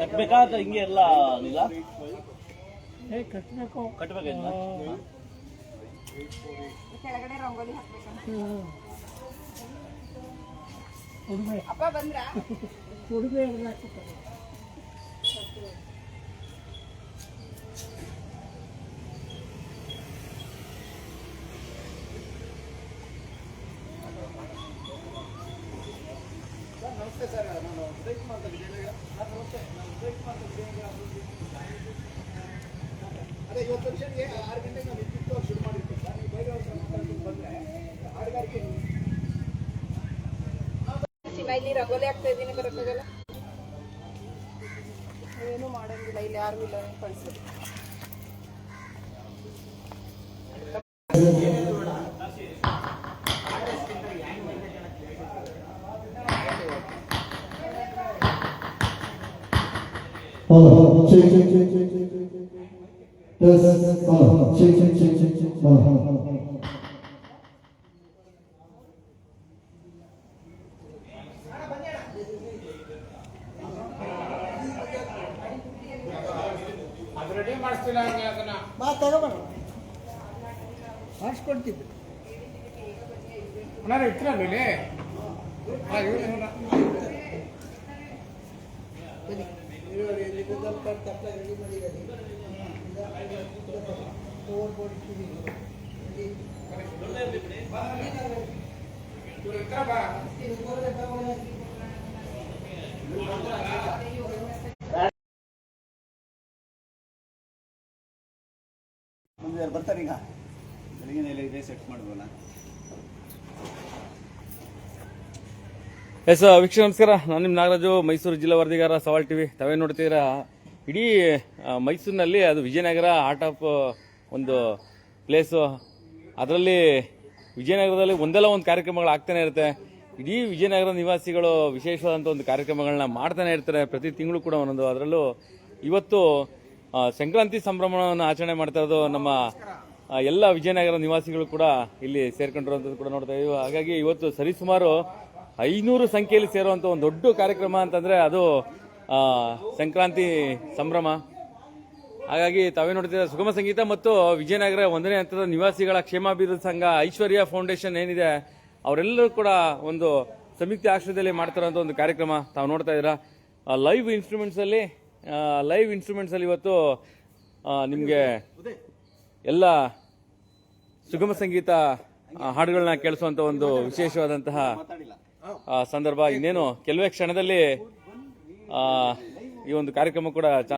ಕಟ್ಬೇಕಾದ್ರೆ ಹಿಂಗೆ ಎಲ್ಲ ಇಲ್ಲ ಕಟ್ಟಬೇಕಾಗಿಲ್ಲ ಕೆಳಗಡೆ ರಂಗೋಲಿ ಹಾಕ್ಬೇಕಂತ ಅಪ್ಪ ಬಂದ್ರ ಹುಡುಗ ನಮಸ್ತೆ ಸರ್, ನಾನು ಉದಯಕುಮಾರ್ ವಿಜಯನಗರ. ನಮಸ್ತೆ, ನಾನು ಉದಯಕುಮಾರ್ ವಿಜಯನಗರ. ಅದೇ ಇವತ್ತು ಫಂಕ್ಷನ್ಗೆ 6 ಗಂಟೆಗೆ ನಾವು ಇಟ್ಟಿತ್ತು ಶುರು ಮಾಡಿರ್ತೀವಿ ಸರ್. ನೀವು ಬೇಗ ಬಂದರೆ ಹಾಡುಗಾರಿಕೆ ಇಲ್ಲಿ ರಂಗೋಲಿ ಆಗ್ತಾ ಇದ್ದೀನಿ, ಬರೋಕ್ಕಾಗಲ್ಲ, ಏನು ಮಾಡೋಂಗಿಲ್ಲ, ಇಲ್ಲಿ ಯಾರು ಇಲ್ಲ ಕಳಿಸೋದು. ಅದು ರೆಡಿ ಮಾಡಿಸ್ತಿಲ್ಲ ಹಂಗೆ ಅದನ್ನ ತಗೋಬೇಡ ಮಾಡಿಸ್ಕೊಡ್ತಿದ್ದೆ ಅಣ್ಣ ಇಟ್ಟಿಲ್ಲ ಮೇಲೆ ರೆಡಿ ಮಾಡಿದ್ದಾರೆ. ಮುಂದೆ ಬರ್ತಾರೆ ಈಗ ಬೆಳಗಿನ ಇದೆ ಸೆಟ್ ಮಾಡ್ಬೋಣ. ಎಸ್ ವೀಕ್ಷಕ ನಮಸ್ಕಾರ, ನಾನು ನಿಮ್ಮ ನಾಗರಾಜು, ಮೈಸೂರು ಜಿಲ್ಲಾ ವರದಿಗಾರ, ಸವಾಲ್ ಟಿವಿ. ತಾವೇ ನೋಡ್ತೀರಾ, ಇಡೀ ಮೈಸೂರಿನಲ್ಲಿ ಅದು ವಿಜಯನಗರ ಆರ್ಟ್ ಆಫ್ ಒಂದು ಪ್ಲೇಸು. ಅದರಲ್ಲಿ ವಿಜಯನಗರದಲ್ಲಿ ಒಂದಲ್ಲ ಒಂದು ಕಾರ್ಯಕ್ರಮಗಳು ಆಗ್ತಾನೆ ಇರುತ್ತೆ. ಇಡೀ ವಿಜಯನಗರ ನಿವಾಸಿಗಳು ವಿಶೇಷವಾದಂಥ ಒಂದು ಕಾರ್ಯಕ್ರಮಗಳನ್ನ ಮಾಡ್ತಾನೆ ಇರ್ತಾರೆ, ಪ್ರತಿ ತಿಂಗಳು ಕೂಡ ಒಂದೊಂದು. ಅದರಲ್ಲೂ ಇವತ್ತು ಸಂಕ್ರಾಂತಿ ಸಂಭ್ರಮವನ್ನು ಆಚರಣೆ ಮಾಡ್ತಾ ಇರೋದು ನಮ್ಮ ಎಲ್ಲ ವಿಜಯನಗರ ನಿವಾಸಿಗಳು ಕೂಡ ಇಲ್ಲಿ ಸೇರ್ಕೊಂಡಿರುವಂಥದ್ದು ಕೂಡ ನೋಡ್ತಾ ಇದ್ದೀವಿ. ಹಾಗಾಗಿ ಇವತ್ತು ಸರಿಸುಮಾರು 500 ಸಂಖ್ಯೆಯಲ್ಲಿ ಸೇರುವಂಥ ಒಂದು ದೊಡ್ಡ ಕಾರ್ಯಕ್ರಮ ಅಂತಂದರೆ ಅದು ಸಂಕ್ರಾಂತಿ ಸಂಭ್ರಮ. ಹಾಗಾಗಿ ತಾವೇ ನೋಡ್ತೀರಾ, ಸುಗಮ ಸಂಗೀತ ಮತ್ತು ವಿಜಯನಗರ 1ನೇ ಹಂತದ ನಿವಾಸಿಗಳ ಕ್ಷೇಮಾಭಿವೃದ್ಧಿ ಸಂಘ, ಐಶ್ವರ್ಯ ಫೌಂಡೇಶನ್ ಏನಿದೆ, ಅವರೆಲ್ಲರೂ ಕೂಡ ಒಂದು ಸಂಯುಕ್ತ ಆಶ್ರಯದಲ್ಲಿ ಮಾಡ್ತಿರೋಂಥ ಒಂದು ಕಾರ್ಯಕ್ರಮ ತಾವು ನೋಡ್ತಾ ಇದ್ದೀರಾ. ಲೈವ್ ಇನ್ಸ್ಟ್ರೂಮೆಂಟ್ಸಲ್ಲಿ ಇವತ್ತು ನಿಮಗೆ ಎಲ್ಲ ಸುಗಮ ಸಂಗೀತ ಹಾಡುಗಳನ್ನ ಕೇಳಿಸುವಂಥ ಒಂದು ವಿಶೇಷವಾದಂತಹ ಸಂದರ್ಭ. ಇನ್ನೇನು ಕೆಲವೇ ಕ್ಷಣದಲ್ಲಿ ಈ ಒಂದು ಕಾರ್ಯಕ್ರಮ ಕೂಡ